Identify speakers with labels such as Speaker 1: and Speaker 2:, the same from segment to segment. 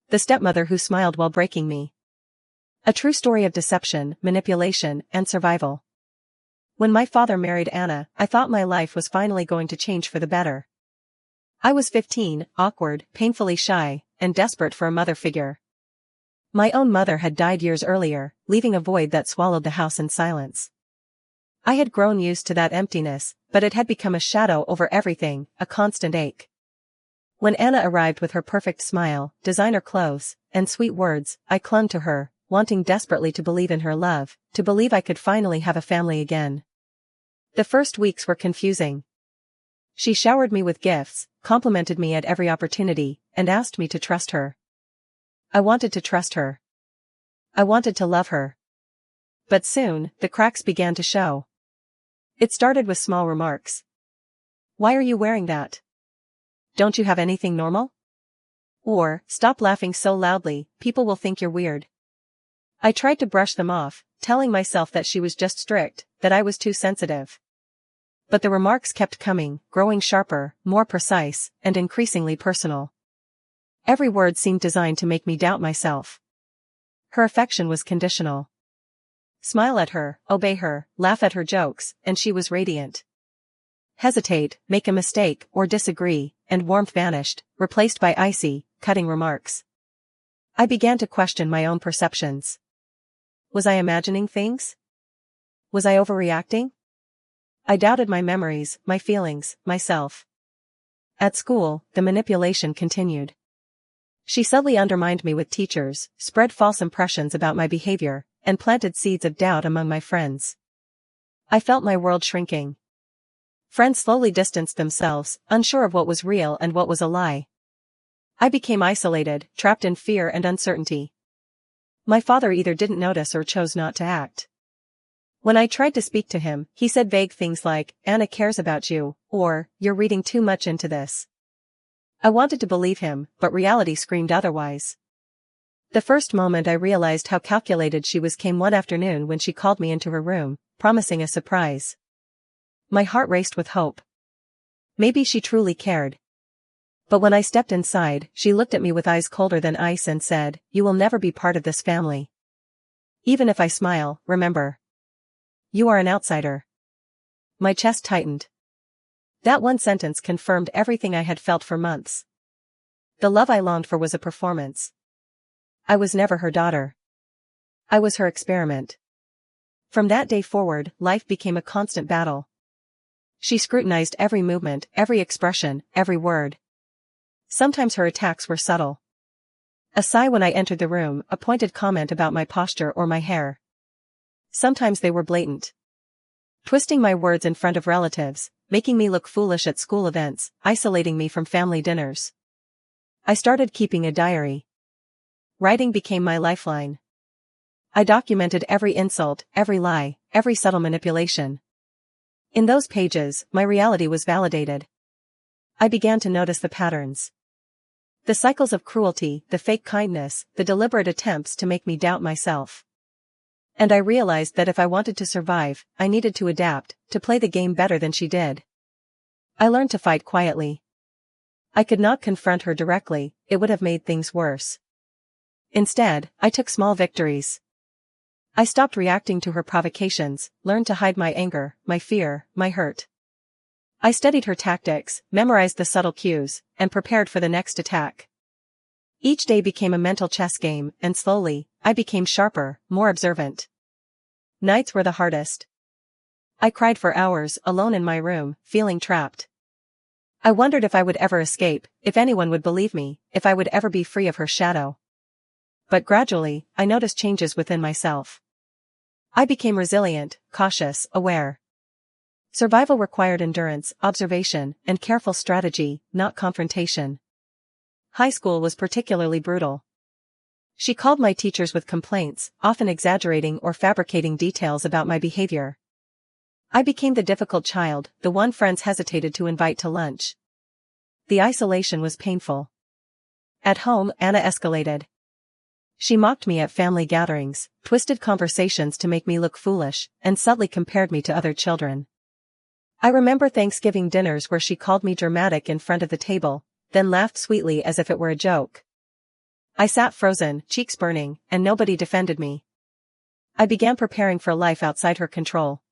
Speaker 1: the stepmother who smiled while breaking me. A true story of deception, manipulation, and survival. When my father married Anna, I thought my life was finally going to change for the better. I was 15, awkward, painfully shy, and desperate for a mother figure. My own mother had died years earlier, leaving a void that swallowed the house in silence. I had grown used to that emptiness, but it had become a shadow over everything, a constant ache. When Anna arrived with her perfect smile, designer clothes, and sweet words, I clung to her, wanting desperately to believe in her love, to believe I could finally have a family again. The first weeks were confusing. She showered me with gifts, complimented me at every opportunity, and asked me to trust her. I wanted to trust her. I wanted to love her. But soon, the cracks began to show. It started with small remarks. "Why are you wearing that? Don't you have anything normal?" Or, "Stop laughing so loudly, people will think you're weird." I tried to brush them off, telling myself that she was just strict, that I was too sensitive. But the remarks kept coming, growing sharper, more precise, and increasingly personal. Every word seemed designed to make me doubt myself. Her affection was conditional. Smile at her, obey her, laugh at her jokes, and she was radiant. Hesitate, make a mistake, or disagree, and warmth vanished, replaced by icy, cutting remarks. I began to question my own perceptions. Was I imagining things? Was I overreacting? I doubted my memories, my feelings, myself. At school, the manipulation continued. She subtly undermined me with teachers, spread false impressions about my behavior, and planted seeds of doubt among my friends. I felt my world shrinking. Friends slowly distanced themselves, unsure of what was real and what was a lie. I became isolated, trapped in fear and uncertainty. My father either didn't notice or chose not to act. When I tried to speak to him, he said vague things like, "Anna cares about you," or, "You're reading too much into this." I wanted to believe him, but reality screamed otherwise. The first moment I realized how calculated she was came one afternoon when she called me into her room, promising a surprise. My heart raced with hope. Maybe she truly cared. But when I stepped inside, she looked at me with eyes colder than ice and said, "You will never be part of this family. Even if I smile, remember. You are an outsider." My chest tightened. That one sentence confirmed everything I had felt for months. The love I longed for was a performance. I was never her daughter. I was her experiment. From that day forward, life became a constant battle. She scrutinized every movement, every expression, every word. Sometimes her attacks were subtle. A sigh when I entered the room, a pointed comment about my posture or my hair. Sometimes they were blatant. Twisting my words in front of relatives, making me look foolish at school events, isolating me from family dinners. I started keeping a diary. Writing became my lifeline. I documented every insult, every lie, every subtle manipulation. In those pages, my reality was validated. I began to notice the patterns. The cycles of cruelty, the fake kindness, the deliberate attempts to make me doubt myself. And I realized that if I wanted to survive, I needed to adapt, to play the game better than she did. I learned to fight quietly. I could not confront her directly, it would have made things worse. Instead, I took small victories. I stopped reacting to her provocations, learned to hide my anger, my fear, my hurt. I studied her tactics, memorized the subtle cues, and prepared for the next attack. Each day became a mental chess game, and slowly, I became sharper, more observant. Nights were the hardest. I cried for hours, alone in my room, feeling trapped. I wondered if I would ever escape, if anyone would believe me, if I would ever be free of her shadow. But gradually, I noticed changes within myself. I became resilient, cautious, aware. Survival required endurance, observation, and careful strategy, not confrontation. High school was particularly brutal. She called my teachers with complaints, often exaggerating or fabricating details about my behavior. I became the difficult child, the one friends hesitated to invite to lunch. The isolation was painful. At home, Anna escalated. She mocked me at family gatherings, twisted conversations to make me look foolish, and subtly compared me to other children. I remember Thanksgiving dinners where she called me dramatic in front of the table, then laughed sweetly as if it were a joke. I sat frozen, cheeks burning, and nobody defended me. I began preparing for a life outside her control.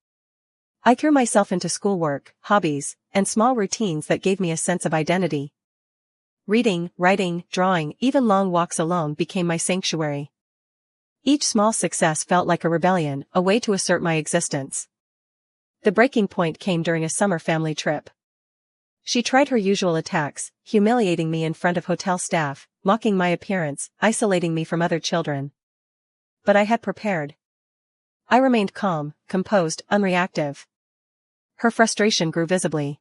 Speaker 1: I threw myself into schoolwork, hobbies, and small routines that gave me a sense of identity. Reading, writing, drawing, even long walks alone became my sanctuary. Each small success felt like a rebellion, a way to assert my existence. The breaking point came during a summer family trip. She tried her usual attacks, humiliating me in front of hotel staff, mocking my appearance, isolating me from other children. But I had prepared. I remained calm, composed, unreactive. Her frustration grew visibly.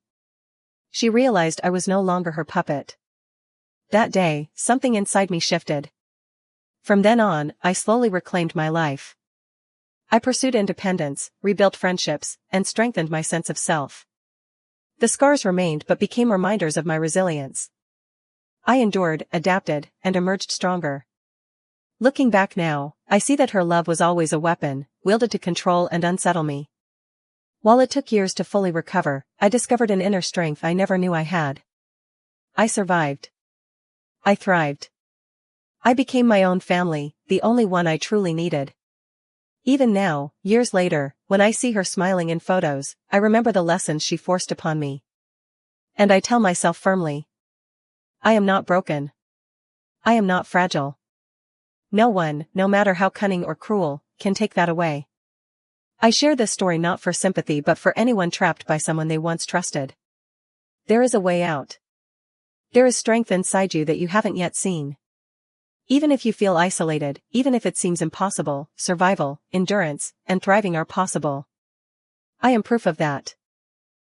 Speaker 1: She realized I was no longer her puppet. That day, something inside me shifted. From then on, I slowly reclaimed my life. I pursued independence, rebuilt friendships, and strengthened my sense of self. The scars remained but became reminders of my resilience. I endured, adapted, and emerged stronger. Looking back now, I see that her love was always a weapon, wielded to control and unsettle me. While it took years to fully recover, I discovered an inner strength I never knew I had. I survived. I thrived. I became my own family, the only one I truly needed. Even now, years later, when I see her smiling in photos, I remember the lessons she forced upon me. And I tell myself firmly, I am not broken. I am not fragile. No one, no matter how cunning or cruel, can take that away. I share this story not for sympathy but for anyone trapped by someone they once trusted. There is a way out. There is strength inside you that you haven't yet seen. Even if you feel isolated, even if it seems impossible, survival, endurance, and thriving are possible. I am proof of that.